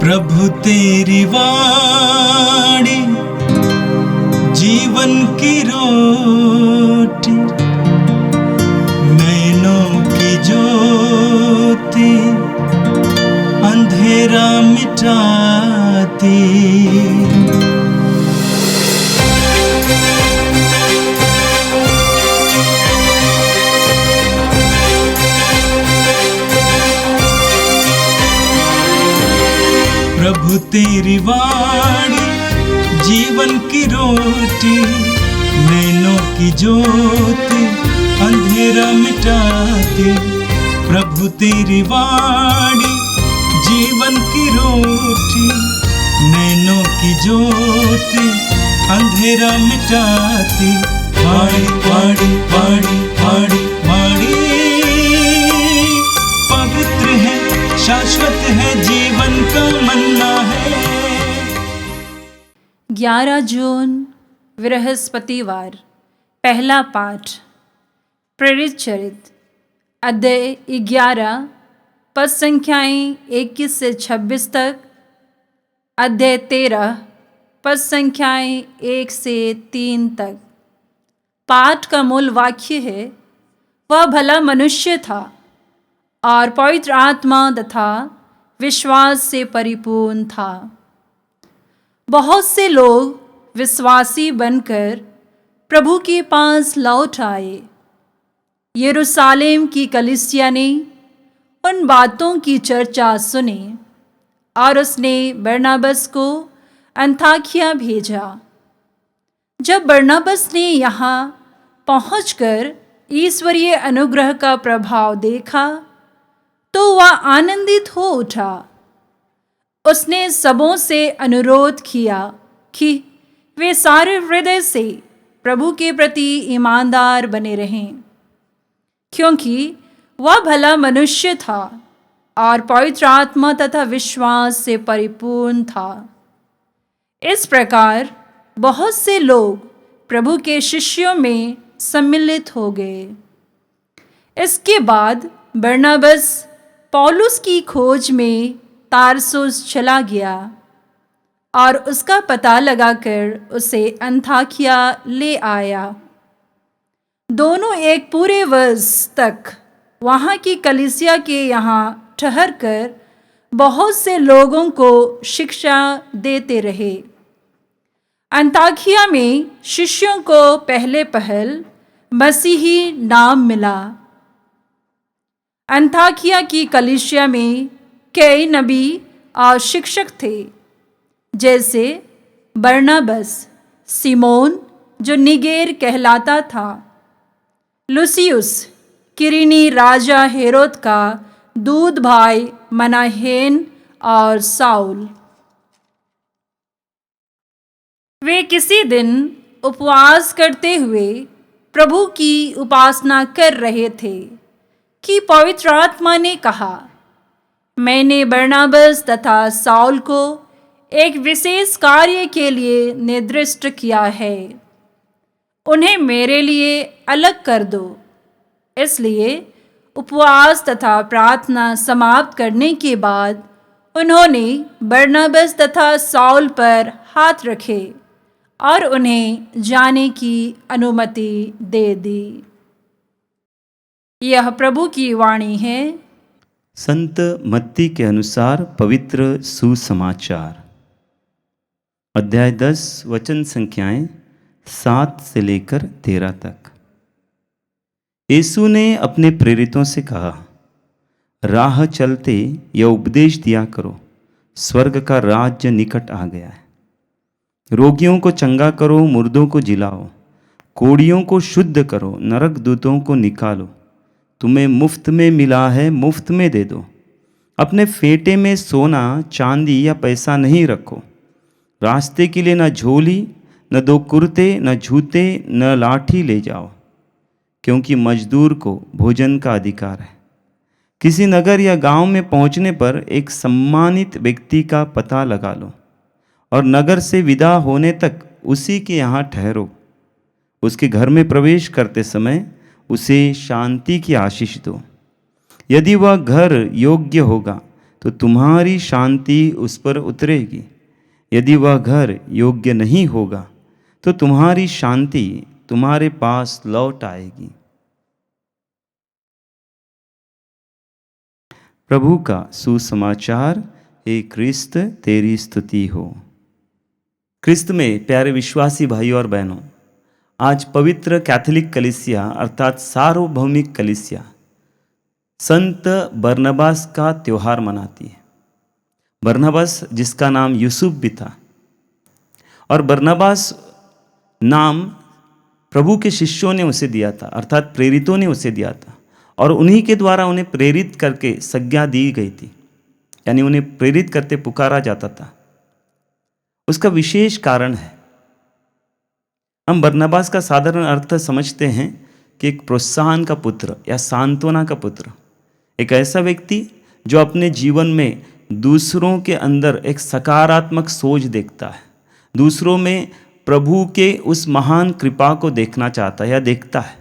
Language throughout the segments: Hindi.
प्रभु तेरी वाणी जीवन की रोटी, नैनों की ज्योति अंधेरा मिटाती। प्रभु तेरी वाणी जीवन की रोटी, नैनों की ज्योति अंधेरा मिटाती। प्रभु तेरी वाणी जीवन की रोटी, नैनों की ज्योति अंधेरा मिटाती। वाणी वाणी वाणी वाणी वाणी पवित्र है, शाश्वत है, जीवन का मन्ना है। 11 जून बृहस्पतिवार। पहला पाठ प्रेरित चरित अध्याय 11 पद संख्याएँ 21 से 26 तक, अध्याय 13 पद संख्याएँ 1 से 3 तक। पाठ का मूल वाक्य है, वह भला मनुष्य था और पवित्र आत्मा तथा विश्वास से परिपूर्ण था। बहुत से लोग विश्वासी बनकर प्रभु के पास लौट आए। यरूशलेम की कलीसिया ने उन बातों की चर्चा सुनी और उसने बरनबास को अंताकिया भेजा। जब बरनबास ने यहाँ पहुंचकर ईश्वरीय अनुग्रह का प्रभाव देखा तो वह आनंदित हो उठा। उसने सबों से अनुरोध किया कि वे सारे हृदय से प्रभु के प्रति ईमानदार बने रहें, क्योंकि वह भला मनुष्य था और पवित्र आत्मा तथा विश्वास से परिपूर्ण था। इस प्रकार बहुत से लोग प्रभु के शिष्यों में सम्मिलित हो गए। इसके बाद बरनबास पौलुस की खोज में तारसुस चला गया और उसका पता लगाकर उसे अंताकिया ले आया। दोनों एक पूरे वर्ष तक वहाँ की कलीसिया के यहाँ ठहर कर बहुत से लोगों को शिक्षा देते रहे। अंताकिया में शिष्यों को पहले पहल मसीही नाम मिला। अंताकिया की कलीसिया में कई नबी और शिक्षक थे, जैसे बरनबास, सिमोन जो निगेर कहलाता था, लूसियुस किरीनी राजा हेरोद का दूध भाई मनाहेन और साउल। वे किसी दिन उपवास करते हुए प्रभु की उपासना कर रहे थे कि पवित्र आत्मा ने कहा, मैंने बरनबास तथा साउल को एक विशेष कार्य के लिए निर्दिष्ट किया है। उन्हें मेरे लिए अलग कर दो। इसलिए उपवास तथा प्रार्थना समाप्त करने के बाद उन्होंने बरनबास तथा साउल पर हाथ रखे और उन्हें जाने की अनुमति दे दी। यह प्रभु की वाणी है। संत मत्ती के अनुसार पवित्र सुसमाचार, अध्याय 10 वचन संख्याएं 7 से लेकर 13 तक। यीशु ने अपने प्रेरितों से कहा, राह चलते यह उपदेश दिया करो, स्वर्ग का राज्य निकट आ गया है। रोगियों को चंगा करो, मुर्दों को जिलाओ, कोढ़ियों को शुद्ध करो, नरक दूतों को निकालो। तुम्हें मुफ्त में मिला है, मुफ्त में दे दो। अपने फेटे में सोना चांदी या पैसा नहीं रखो। रास्ते के लिए न झोली, न 2 कुर्ते, न जूते, न लाठी ले जाओ, क्योंकि मजदूर को भोजन का अधिकार है। किसी नगर या गांव में पहुंचने पर एक सम्मानित व्यक्ति का पता लगा लो और नगर से विदा होने तक उसी के यहाँ ठहरो। उसके घर में प्रवेश करते समय उसे शांति की आशीष दो। यदि वह घर योग्य होगा तो तुम्हारी शांति उस पर उतरेगी। यदि वह घर योग्य नहीं होगा तो तुम्हारी शांति तुम्हारे पास लौट आएगी। प्रभु का सुसमाचार। हे क्रिस्त तेरी स्तुति हो। क्रिस्त में प्यारे विश्वासी भाइयों और बहनों, आज पवित्र कैथोलिक कलीसिया अर्थात सार्वभौमिक कलीसिया संत बरनबास का त्यौहार मनाती है। बरनबास जिसका नाम यूसुफ भी था, और बरनबास नाम प्रभु के शिष्यों ने उसे दिया था, अर्थात प्रेरितों ने उसे दिया था, और उन्हीं के द्वारा उन्हें प्रेरित करके संज्ञा दी गई थी, यानी उन्हें प्रेरित करते पुकारा जाता था। उसका विशेष कारण है। हम बरनबास का साधारण अर्थ समझते हैं कि एक प्रोत्साहन का पुत्र या सांत्वना का पुत्र, एक ऐसा व्यक्ति जो अपने जीवन में दूसरों के अंदर एक सकारात्मक सोच देखता है, दूसरों में प्रभु के उस महान कृपा को देखना चाहता है या देखता है।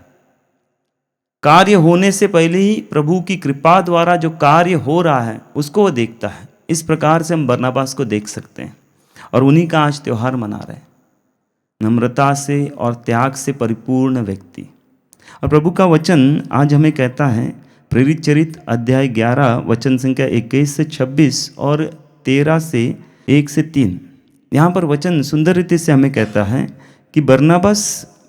कार्य होने से पहले ही प्रभु की कृपा द्वारा जो कार्य हो रहा है उसको वो देखता है। इस प्रकार से हम बरनबास को देख सकते हैं, और उन्हीं का आज त्यौहार मना रहे हैं। नम्रता से और त्याग से परिपूर्ण व्यक्ति। और प्रभु का वचन आज हमें कहता है, प्रेरित चरित अध्याय 11 वचन संख्या 21 से 26 और 13 से 1 से 3। यहाँ पर वचन सुंदर रीति से हमें कहता है कि बरनबास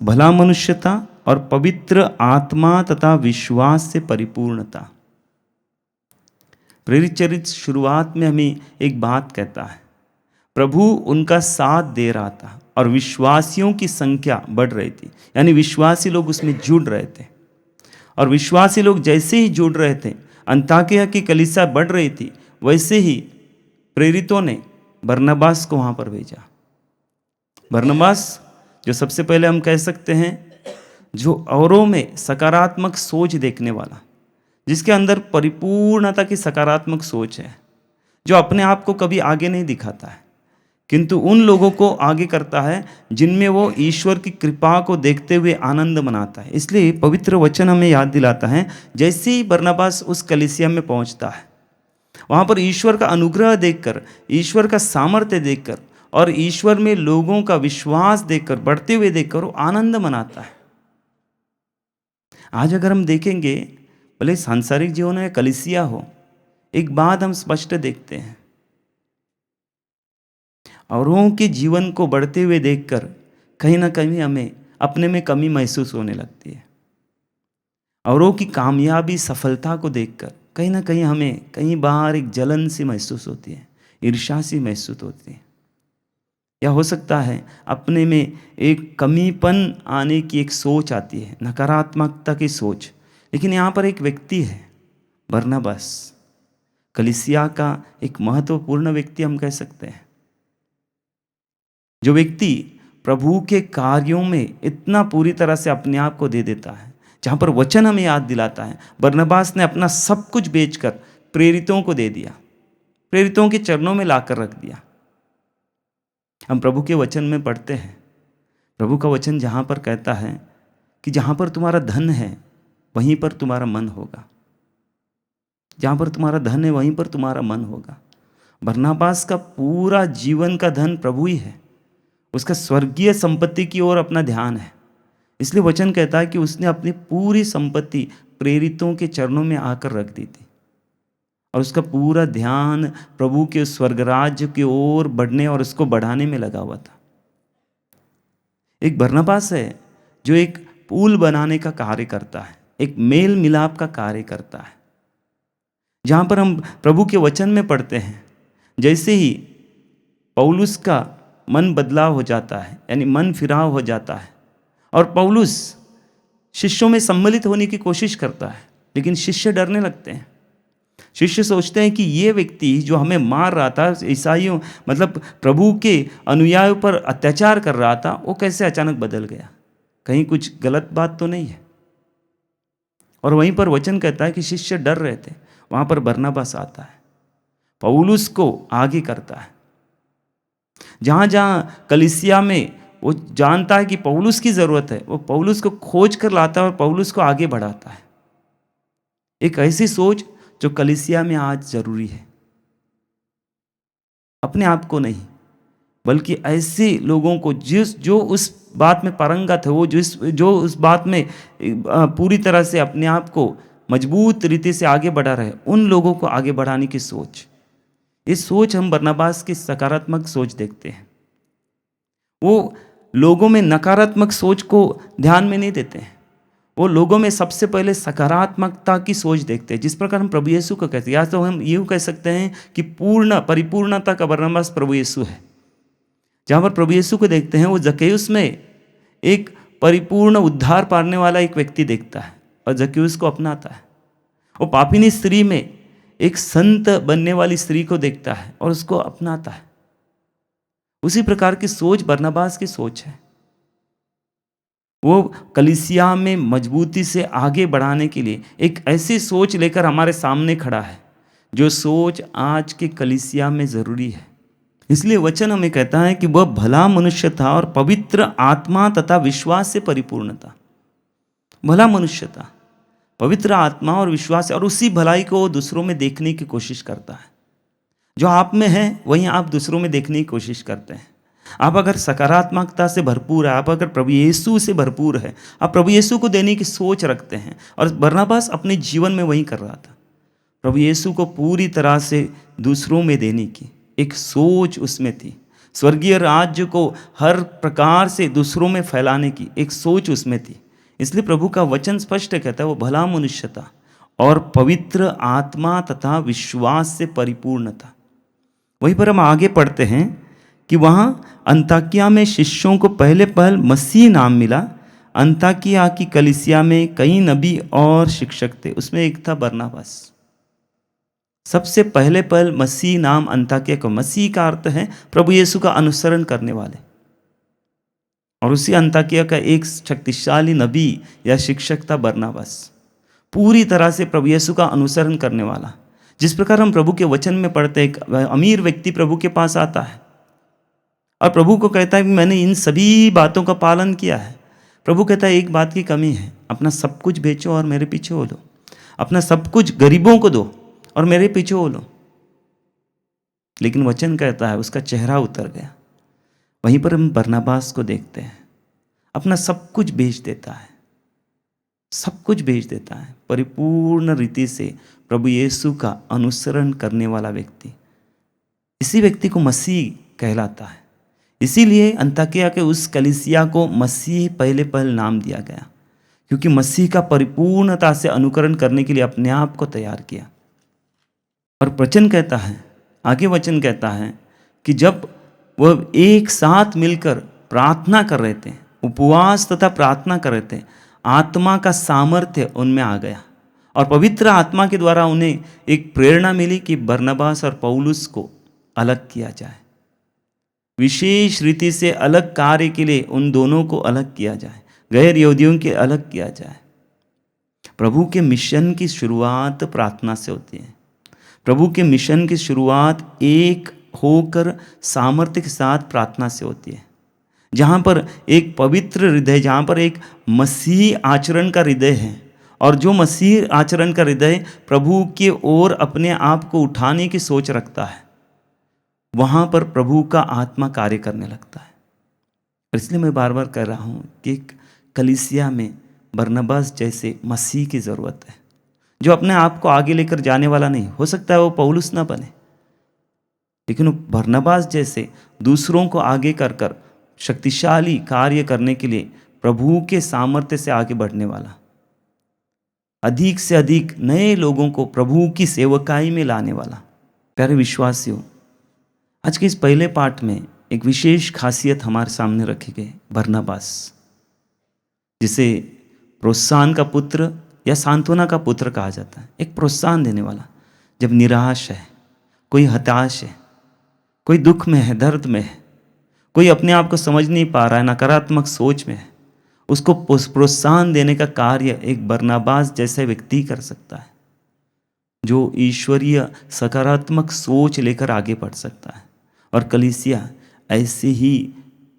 भला मनुष्य था और पवित्र आत्मा तथा विश्वास से परिपूर्ण था। प्रेरित चरित शुरुआत में हमें एक बात कहता है, प्रभु उनका साथ दे रहा था और विश्वासियों की संख्या बढ़ रही थी, यानी विश्वासी लोग उसमें जुड़ रहे थे। और विश्वासी लोग जैसे ही जुड़ रहे थे, अंताकिया की कलीसिया बढ़ रही थी, वैसे ही प्रेरितों ने बरनबास को वहाँ पर भेजा। बरनबास जो सबसे पहले हम कह सकते हैं जो औरों में सकारात्मक सोच देखने वाला, जिसके अंदर परिपूर्णता की सकारात्मक सोच है, जो अपने आप को कभी आगे नहीं दिखाता है किंतु उन लोगों को आगे करता है जिनमें वो ईश्वर की कृपा को देखते हुए आनंद मनाता है। इसलिए पवित्र वचन हमें याद दिलाता है, जैसे ही बरनबास उस कलीसिया में पहुंचता है, वहाँ पर ईश्वर का अनुग्रह देखकर, ईश्वर का सामर्थ्य देखकर और ईश्वर में लोगों का विश्वास देखकर, बढ़ते हुए देखकर वो आनंद मनाता है। आज अगर हम देखेंगे, भले सांसारिक जीवन में कलीसिया हो, एक बात हम स्पष्ट देखते हैं, औरों के जीवन को बढ़ते हुए देखकर कहीं ना कहीं हमें अपने में कमी महसूस होने लगती है। औरों की कामयाबी, सफलता को देखकर कहीं ना कहीं हमें कहीं बाहर एक जलन सी महसूस होती है, ईर्ष्या सी महसूस होती है, या हो सकता है अपने में एक कमीपन आने की एक सोच आती है, नकारात्मकता की सोच। लेकिन यहाँ पर एक व्यक्ति है, बरनबास, कलीसिया का एक महत्वपूर्ण व्यक्ति हम कह सकते हैं, जो व्यक्ति प्रभु के कार्यों में इतना पूरी तरह से अपने आप को दे देता है। जहाँ पर वचन हमें याद दिलाता है, बरनबास ने अपना सब कुछ बेचकर प्रेरितों को दे दिया, प्रेरितों के चरणों में लाकर रख दिया। हम प्रभु के वचन में पढ़ते हैं, प्रभु का वचन जहाँ पर कहता है कि जहाँ पर तुम्हारा धन है वहीं पर तुम्हारा मन होगा, जहाँ पर तुम्हारा धन है वहीं पर तुम्हारा मन होगा। बरनबास का पूरा जीवन का धन प्रभु ही है, उसका स्वर्गीय संपत्ति की ओर अपना ध्यान है। इसलिए वचन कहता है कि उसने अपनी पूरी संपत्ति प्रेरितों के चरणों में आकर रख दी थी, और उसका पूरा ध्यान प्रभु के स्वर्गराज्य की ओर बढ़ने और उसको बढ़ाने में लगा हुआ था। एक बरनबास है जो एक पुल बनाने का कार्य करता है, एक मेल मिलाप का कार्य करता है। जहाँ पर हम प्रभु के वचन में पढ़ते हैं, जैसे ही पौलुस का मन बदलाव हो जाता है, यानी मन फिराव हो जाता है, और पौलुस शिष्यों में सम्मिलित होने की कोशिश करता है, लेकिन शिष्य डरने लगते हैं। शिष्य सोचते हैं कि ये व्यक्ति जो हमें मार रहा था, ईसाइयों मतलब प्रभु के अनुयायियों पर अत्याचार कर रहा था, वो कैसे अचानक बदल गया, कहीं कुछ गलत बात तो नहीं है। और वहीं पर वचन कहता है कि शिष्य डर रहे थे। वहाँ पर बरनबास आता है, पौलुस को आगे करता है। जहाँ जहाँ कलीसिया में वो जानता है कि पौलुस की ज़रूरत है, वो पौलुस को खोज कर लाता है और पौलुस को आगे बढ़ाता है। एक ऐसी सोच जो कलीसिया में आज ज़रूरी है। अपने आप को नहीं, बल्कि ऐसे लोगों को जो उस बात में पारंगत है, वो जो उस बात में पूरी तरह से अपने आप को मजबूत रीति से आगे बढ़ा रहे, उन लोगों को आगे बढ़ाने की सोच। ये सोच हम बरनबास की सकारात्मक सोच देखते हैं। वो लोगों में नकारात्मक सोच को ध्यान में नहीं देते हैं, वो लोगों में सबसे पहले सकारात्मकता की सोच देखते हैं। जिस प्रकार हम प्रभु यीशु को कहते हैं, या तो हम यूँ कह सकते हैं कि परिपूर्णता का बरनबास प्रभु यीशु है। जहाँ पर प्रभु यीशु को देखते हैं, वो जक्कैयुस में एक परिपूर्ण उद्धार पाने वाला एक व्यक्ति देखता है और जक्कैयुस को अपनाता है। वो पापिनी स्त्री में एक संत बनने वाली स्त्री को देखता है और उसको अपनाता है। उसी प्रकार की सोच बरनबास की सोच है। वो कलीसिया में मजबूती से आगे बढ़ाने के लिए एक ऐसी सोच लेकर हमारे सामने खड़ा है, जो सोच आज के कलीसिया में ज़रूरी है। इसलिए वचन हमें कहता है कि वह भला मनुष्य था और पवित्र आत्मा तथा विश्वास से परिपूर्ण था। भला मनुष्य था, पवित्र आत्मा और विश्वास, और उसी भलाई को दूसरों में देखने की कोशिश करता है। जो आप में है वहीं आप दूसरों में देखने की कोशिश करते हैं। आप अगर सकारात्मकता से भरपूर है, आप अगर प्रभु यीशु से भरपूर है, आप प्रभु यीशु को देने की सोच रखते हैं। और बरनबास अपने जीवन में वही कर रहा था, प्रभु यीशु को पूरी तरह से दूसरों में देने की एक सोच उसमें थी। स्वर्गीय राज्य को हर प्रकार से दूसरों में फैलाने की एक सोच उसमें थी। इसलिए प्रभु का वचन स्पष्ट कहता है, वो भला मनुष्य था और पवित्र आत्मा तथा विश्वास से परिपूर्ण था। वहीं पर हम आगे पढ़ते हैं कि वहाँ अंताकिया में शिष्यों को पहल मसीह नाम मिला। अंताकिया की कलीसिया में कई नबी और शिक्षक थे, उसमें एक था बरनबास। सबसे पहले मसीह नाम अंताकिया को, मसीह का अर्थ है प्रभु यीशु का अनुसरण करने वाले, और उसी अंताकिया का एक शक्तिशाली नबी या शिक्षक था बरनबास, पूरी तरह से प्रभु यीशु का अनुसरण करने वाला। जिस प्रकार हम प्रभु के वचन में पढ़ते, एक अमीर व्यक्ति प्रभु के पास आता है और प्रभु को कहता है कि मैंने इन सभी बातों का पालन किया है। प्रभु कहता है एक बात की कमी है, अपना सब कुछ बेचो और मेरे पीछे हो लो, अपना सब कुछ गरीबों को दो और मेरे पीछे हो लो। लेकिन वचन कहता है उसका चेहरा उतर गया। वहीं पर हम बरनबास को देखते हैं, अपना सब कुछ बेच देता है, सब कुछ बेच देता है, परिपूर्ण रीति से प्रभु यीशु का अनुसरण करने वाला व्यक्ति। इसी व्यक्ति को मसीह कहलाता है। इसीलिए अंताकिया के उस कलीसिया को मसीह पहल नाम दिया गया, क्योंकि मसीह का परिपूर्णता से अनुकरण करने के लिए अपने आप को तैयार किया। और वचन कहता है, आगे वचन कहता है कि जब वह एक साथ मिलकर प्रार्थना कर रहे थे, उपवास तथा प्रार्थना कर रहे थे, आत्मा का सामर्थ्य उनमें आ गया और पवित्र आत्मा के द्वारा उन्हें एक प्रेरणा मिली कि बरनबास और पौलुस को अलग किया जाए। विशेष रीति से अलग कार्य के लिए उन दोनों को अलग किया जाए, गैर यहूदियों के अलग किया जाए। प्रभु के मिशन की शुरुआत प्रार्थना से होती है। प्रभु के मिशन की शुरुआत एक होकर सामर्थ्य के साथ प्रार्थना से होती है। जहाँ पर एक पवित्र हृदय, जहाँ पर एक मसीह आचरण का हृदय है, और जो मसीह आचरण का हृदय प्रभु की ओर अपने आप को उठाने की सोच रखता है, वहाँ पर प्रभु का आत्मा कार्य करने लगता है। इसलिए मैं बार बार कह रहा हूँ कि कलीसिया में बरनबास जैसे मसीह की ज़रूरत है, जो अपने आप को आगे लेकर जाने वाला नहीं। हो सकता है वो पौलुस ना बने, लेकिन वो बरनबास जैसे दूसरों को आगे कर कर शक्तिशाली कार्य करने के लिए प्रभु के सामर्थ्य से आगे बढ़ने वाला, अधिक से अधिक नए लोगों को प्रभु की सेवकाई में लाने वाला। प्यारे विश्वासियों, आज के इस पहले पाठ में एक विशेष खासियत हमारे सामने रखी गई, बरनबास, जिसे प्रोत्साहन का पुत्र या सांत्वना का पुत्र कहा जाता है। एक प्रोत्साहन देने वाला। जब निराश है, कोई हताश है, कोई दुख में है, दर्द में है, कोई अपने आप को समझ नहीं पा रहा है, नकारात्मक सोच में है, उसको प्रोत्साहन देने का कार्य एक बरनबास जैसे व्यक्ति कर सकता है, जो ईश्वरीय सकारात्मक सोच लेकर आगे बढ़ सकता है। और कलीसिया ऐसे ही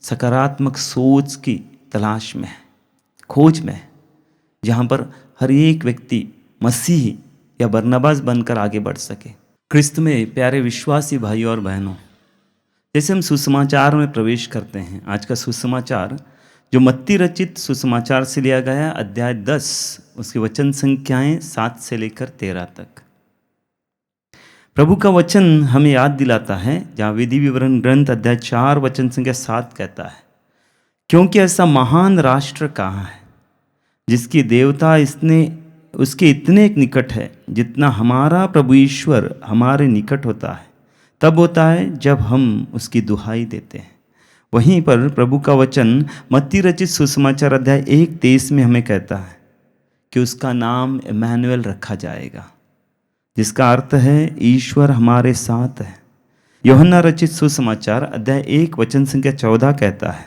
सकारात्मक सोच की तलाश में है, खोज में है, जहाँ पर हर एक व्यक्ति मसीह या बरनबास बनकर आगे बढ़ सके। क्रिस्त में प्यारे विश्वासी भाइयों और बहनों, जैसे हम सुसमाचार में प्रवेश करते हैं, आज का सुसमाचार जो मत्ती रचित सुसमाचार से लिया गया है, अध्याय 10, उसके वचन संख्याएं 7 से लेकर 13 तक। प्रभु का वचन हमें याद दिलाता है, जहाँ विधि विवरण ग्रंथ अध्याय 4 वचन संख्या 7 कहता है, क्योंकि ऐसा महान राष्ट्र कहाँ है जिसकी देवता उसके इतने निकट है जितना हमारा प्रभु ईश्वर हमारे निकट होता है, तब होता है जब हम उसकी दुहाई देते हैं। वहीं पर प्रभु का वचन मत्ती रचित सुसमाचार अध्याय 1:23 में हमें कहता है कि उसका नाम इम्मानुएल रखा जाएगा, जिसका अर्थ है ईश्वर हमारे साथ है। यूहन्ना रचित सुसमाचार अध्याय 1 वचन संख्या 14 कहता है,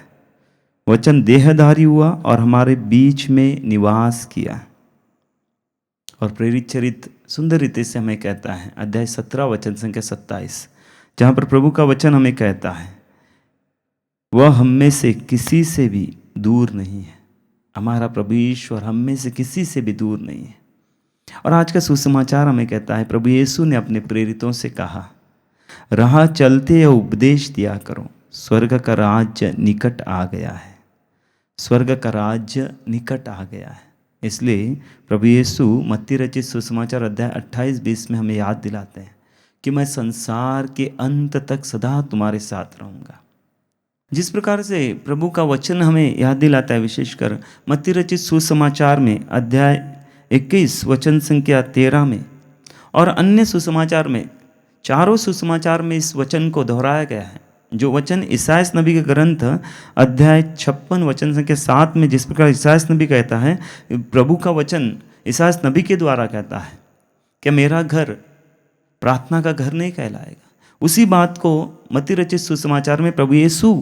वचन देहधारी हुआ और हमारे बीच में निवास किया। और प्रेरित चरित सुंदर रीति से हमें कहता है, अध्याय 17 वचन संख्या 27, जहाँ पर प्रभु का वचन हमें कहता है, वह हम में से किसी से भी दूर नहीं है। हमारा प्रभु ईश्वर हम में से किसी से भी दूर नहीं है। और आज का सुसमाचार हमें कहता है, प्रभु यीशु ने अपने प्रेरितों से कहा, राह चलते या उपदेश दिया करो, स्वर्ग का राज्य निकट आ गया है। स्वर्ग का राज्य निकट आ गया है। इसलिए प्रभु यीशु मत्ती रचित सुसमाचार अध्याय 28-20 में हमें याद दिलाते हैं कि मैं संसार के अंत तक सदा तुम्हारे साथ रहूँगा। जिस प्रकार से प्रभु का वचन हमें याद दिलाता है, विशेषकर मत्ती रचित सुसमाचार में अध्याय 21 वचन संख्या 13 में और अन्य सुसमाचार में, चारों सुसमाचार में इस वचन को दोहराया गया है। जो वचन इसायास नबी के ग्रंथ अध्याय 56 वचन संख्या 7 में जिस प्रकार इसायास नबी कहता है, प्रभु का वचन इसायास नबी के द्वारा कहता है कि मेरा घर प्रार्थना का घर नहीं कहलाएगा, उसी बात को मत्ती रचित सुसमाचार में प्रभु यीशु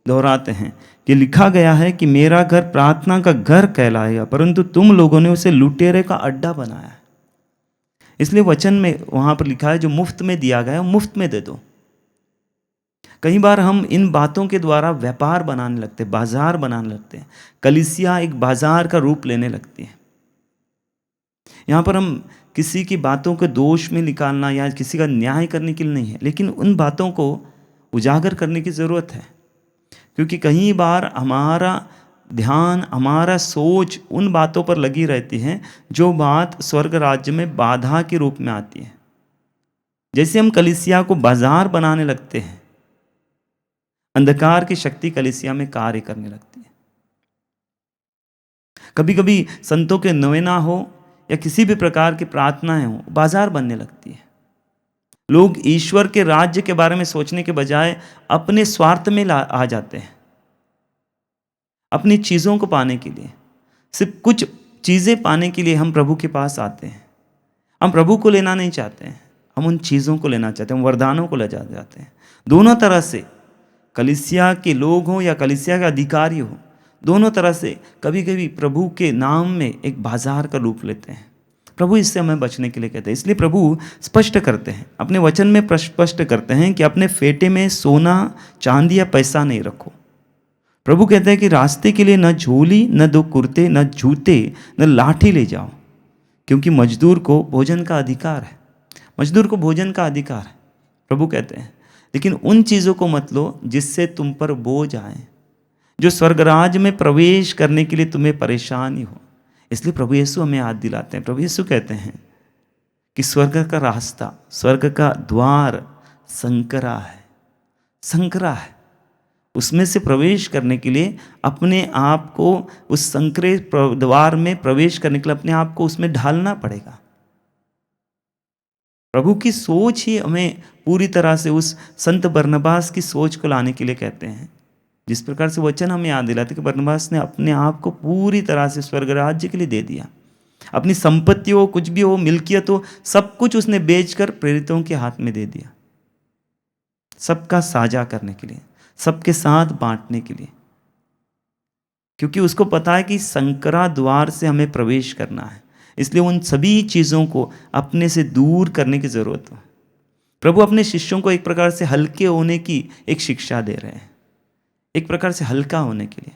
दोहराते हैं कि लिखा गया है कि मेरा घर प्रार्थना का घर कहलाएगा, परंतु तुम लोगों ने उसे लुटेरे का अड्डा बनाया है। इसलिए वचन में वहाँ पर लिखा है, जो मुफ्त में दिया गया है मुफ्त में दे दो। कई बार हम इन बातों के द्वारा व्यापार बनाने लगते हैं, बाजार बनाने लगते हैं। कलीसिया एक बाजार का रूप लेने लगती है। यहाँ पर हम किसी की बातों को दोष में निकालना या किसी का न्याय करने के लिए नहीं है, लेकिन उन बातों को उजागर करने की ज़रूरत है, क्योंकि कई बार हमारा ध्यान, हमारा सोच उन बातों पर लगी रहती है जो बात स्वर्ग राज्य में बाधा के रूप में आती है। जैसे हम कलीसिया को बाजार बनाने लगते हैं, अंधकार की शक्ति कलीसिया में कार्य करने लगती है। कभी कभी संतों के नवेना हो या किसी भी प्रकार की प्रार्थनाएं हो, बाजार बनने लगती है। लोग ईश्वर के राज्य के बारे में सोचने के बजाय अपने स्वार्थ में आ जाते हैं, अपनी चीज़ों को पाने के लिए। सिर्फ कुछ चीज़ें पाने के लिए हम प्रभु के पास आते हैं। हम प्रभु को लेना नहीं चाहते हैं, हम उन चीज़ों को लेना चाहते हैं, हम वरदानों को ले जाते हैं। दोनों तरह से, कलीसिया के लोग हों या कलीसिया के अधिकारी हो, दोनों तरह से कभी कभी प्रभु के नाम में एक बाजार का रूप लेते हैं। प्रभु इससे हमें बचने के लिए कहते हैं। इसलिए प्रभु स्पष्ट करते हैं, अपने वचन में स्पष्ट करते हैं कि अपने फेटे में सोना, चांदी या पैसा नहीं रखो। प्रभु कहते हैं कि रास्ते के लिए न झोली, न 2 कुर्ते, न जूते, न लाठी ले जाओ, क्योंकि मजदूर को भोजन का अधिकार है। मजदूर को भोजन का अधिकार है, प्रभु कहते हैं। लेकिन उन चीज़ों को मत लो जिससे तुम पर बोझ आए, जो स्वर्गराज में प्रवेश करने के लिए तुम्हें परेशानी हो। इसलिए प्रभु यीशु हमें याद दिलाते हैं। प्रभु यीशु कहते हैं कि स्वर्ग का रास्ता, स्वर्ग का द्वार संकरा है, संकरा है। उसमें से प्रवेश करने के लिए अपने आप को उस संकरे द्वार में प्रवेश करने के लिए अपने आप को उसमें ढालना पड़ेगा। प्रभु की सोच ही हमें पूरी तरह से उस संत बरनबास की सोच को लाने के लिए कहते हैं। जिस प्रकार से वचन हमें याद दिलाते कि बरनबास ने अपने आप को पूरी तरह से स्वर्ग राज्य के लिए दे दिया। अपनी संपत्ति हो, कुछ भी हो, मिल्कियत हो, सब कुछ उसने बेचकर प्रेरितों के हाथ में दे दिया, सबका साझा करने के लिए, सबके साथ बांटने के लिए, क्योंकि उसको पता है कि संकरा द्वार से हमें प्रवेश करना है। इसलिए उन सभी चीज़ों को अपने से दूर करने की ज़रूरत है। प्रभु अपने शिष्यों को एक प्रकार से हल्के होने की एक शिक्षा दे रहे हैं, एक प्रकार से हल्का होने के लिए।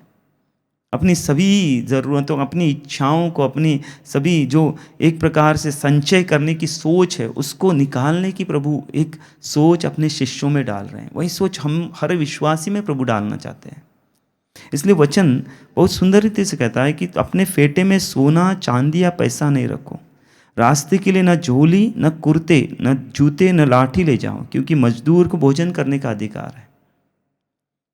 अपनी सभी ज़रूरतों, अपनी इच्छाओं को, अपनी सभी जो एक प्रकार से संचय करने की सोच है उसको निकालने की प्रभु एक सोच अपने शिष्यों में डाल रहे हैं। वही सोच हम हर विश्वासी में प्रभु डालना चाहते हैं। इसलिए वचन बहुत सुंदर रीति से कहता है कि अपने फेटे में सोना चांदी या पैसा नहीं रखो, रास्ते के लिए न झोली न कुर्ते न जूते न लाठी ले जाओ, क्योंकि मजदूर को भोजन करने का अधिकार है।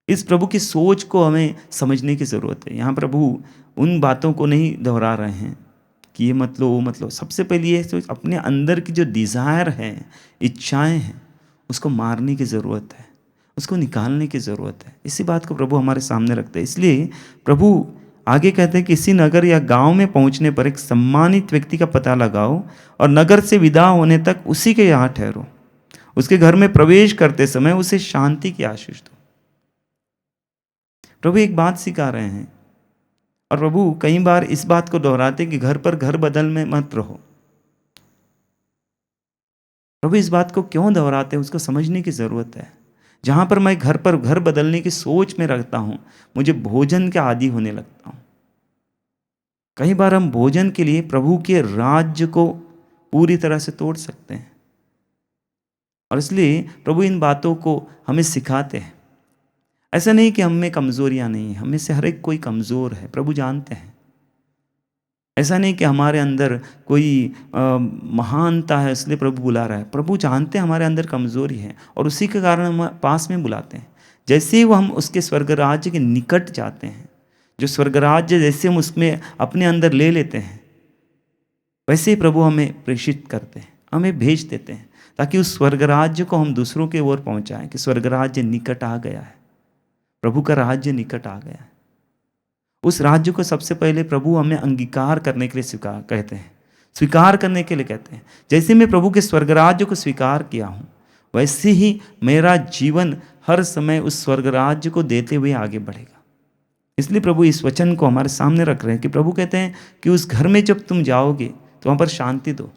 इस प्रभु की सोच को हमें समझने की ज़रूरत है। यहाँ प्रभु उन बातों को नहीं दोहरा रहे हैं कि ये मतलब वो मतलब। सबसे पहले ये सोच अपने अंदर की जो डिज़ायर है, इच्छाएं हैं, उसको मारने की ज़रूरत है, उसको निकालने की ज़रूरत है। इसी बात को प्रभु हमारे सामने रखते हैं। इसलिए प्रभु आगे कहते हैं, किसी नगर या गांव में पहुंचने पर एक सम्मानित व्यक्ति का पता लगाओ और नगर से विदा होने तक उसी के यहाँ ठहरो। उसके घर में प्रवेश करते समय उसे शांति की आशीष दो। प्रभु एक बात सिखा रहे हैं और प्रभु कई बार इस बात को दोहराते कि घर पर घर बदल में मत रहो। प्रभु इस बात को क्यों दोहराते हैं उसको समझने की ज़रूरत है। जहाँ पर मैं घर पर घर बदलने की सोच में रखता हूँ, मुझे भोजन के आदी होने लगता हूँ। कई बार हम भोजन के लिए प्रभु के राज्य को पूरी तरह से तोड़ सकते हैं, और इसलिए प्रभु इन बातों को हमें सिखाते हैं। ऐसा नहीं कि हम में कमज़ोरियाँ नहीं हैं, हम में से हर एक कोई कमज़ोर है, प्रभु जानते हैं। ऐसा नहीं कि हमारे अंदर कोई महानता है इसलिए प्रभु बुला रहा है। प्रभु जानते हैं हमारे अंदर कमज़ोरी है और उसी के कारण हम पास में बुलाते हैं। जैसे ही वो हम उसके स्वर्ग राज्य के निकट जाते हैं, जो स्वर्ग राज्य जैसे हम उसमें अपने अंदर ले लेते हैं, वैसे ही प्रभु हमें प्रेषित करते हैं, हमें भेज देते हैं, ताकि उस स्वर्ग राज्य को हम दूसरों के ओर पहुँचाएँ कि स्वर्ग राज्य निकट आ गया है, प्रभु का राज्य निकट आ गया है। उस राज्य को सबसे पहले प्रभु हमें अंगीकार करने के लिए स्वीकार करने के लिए कहते हैं। जैसे मैं प्रभु के स्वर्ग राज्य को स्वीकार किया हूँ, वैसे ही मेरा जीवन हर समय उस स्वर्ग राज्य को देते हुए आगे बढ़ेगा। इसलिए प्रभु इस वचन को हमारे सामने रख रहे हैं कि प्रभु कहते हैं कि उस घर में जब तुम जाओगे तो वहाँ पर शांति दो।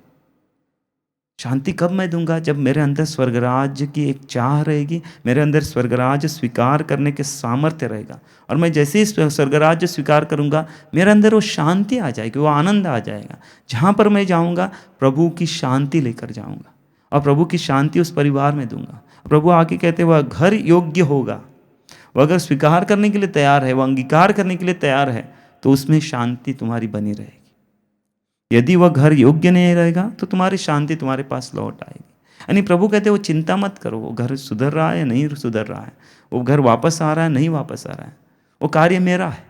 शांति कब मैं दूंगा? जब मेरे अंदर स्वर्ग राज्य की एक चाह रहेगी, मेरे अंदर स्वर्ग राज्य स्वीकार करने के सामर्थ्य रहेगा, और मैं जैसे ही स्वर्ग राज्य स्वीकार करूंगा मेरे अंदर वो शांति आ जाएगी, वो आनंद आ जाएगा। जहाँ पर मैं जाऊंगा प्रभु की शांति लेकर जाऊंगा और प्रभु की शांति उस परिवार में दूंगा। प्रभु आके कहते वह घर योग्य होगा, वह अगर स्वीकार करने के लिए तैयार है, वह अंगीकार करने के लिए तैयार है, तो उसमें शांति तुम्हारी बनी रहेगी। यदि वह घर योग्य नहीं रहेगा तो तुम्हारी शांति तुम्हारे पास लौट आएगी। यानी प्रभु कहते वो चिंता मत करो, वो घर सुधर रहा है नहीं सुधर रहा है, वो घर वापस आ रहा है नहीं वापस आ रहा है, वो कार्य मेरा है।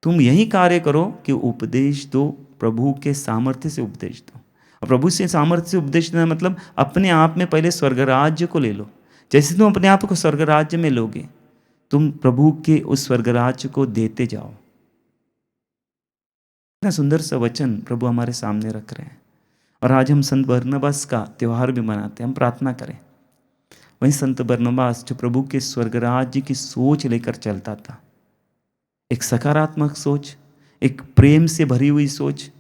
तुम यही कार्य करो कि उपदेश दो, प्रभु के सामर्थ्य से उपदेश दो। और प्रभु से सामर्थ्य से उपदेश देना मतलब अपने आप में पहले स्वर्ग राज्य को ले लो। जैसे तुम अपने आप को स्वर्ग राज्य में लोगे, तुम प्रभु के उस स्वर्ग राज्य को देते जाओ। इतना सुंदर सा वचन प्रभु हमारे सामने रख रहे हैं। और आज हम संत बरनबास का त्यौहार भी मनाते हैं। हम प्रार्थना करें वही संत बरनबास जो प्रभु के स्वर्ग राज्य की सोच लेकर चलता था, एक सकारात्मक सोच, एक प्रेम से भरी हुई सोच,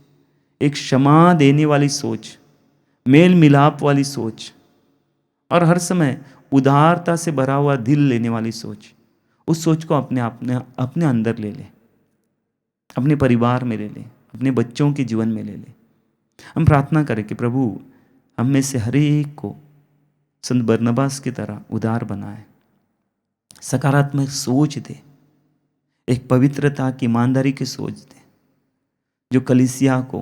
एक क्षमा देने वाली सोच, मेल मिलाप वाली सोच, और हर समय उदारता से भरा हुआ दिल लेने वाली सोच। उस सोच को अपने अंदर ले ले, अपने परिवार में ले ले, अपने बच्चों के जीवन में ले ले। हम प्रार्थना करें कि प्रभु हम में से हर एक को संत बरनबास की तरह उदार बनाए, सकारात्मक सोच दे, एक पवित्रता की ईमानदारी की सोच दे, जो कलीसिया को,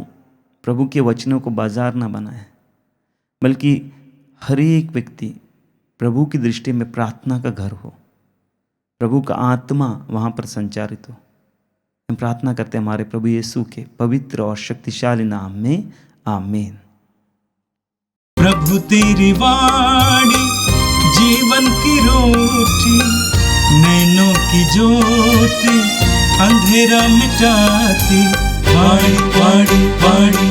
प्रभु के वचनों को बाजार ना बनाए, बल्कि हर एक व्यक्ति प्रभु की दृष्टि में प्रार्थना का घर हो, प्रभु का आत्मा वहाँ पर संचारित हो। हम प्रार्थना करते हैं हमारे प्रभु यीशु के पवित्र और शक्तिशाली नाम में, आमीन। प्रभु तेरी वाणी जीवन की रोटी, नैनों की ज्योति अंधेरा मिटाती, वाणी वाणी वाणी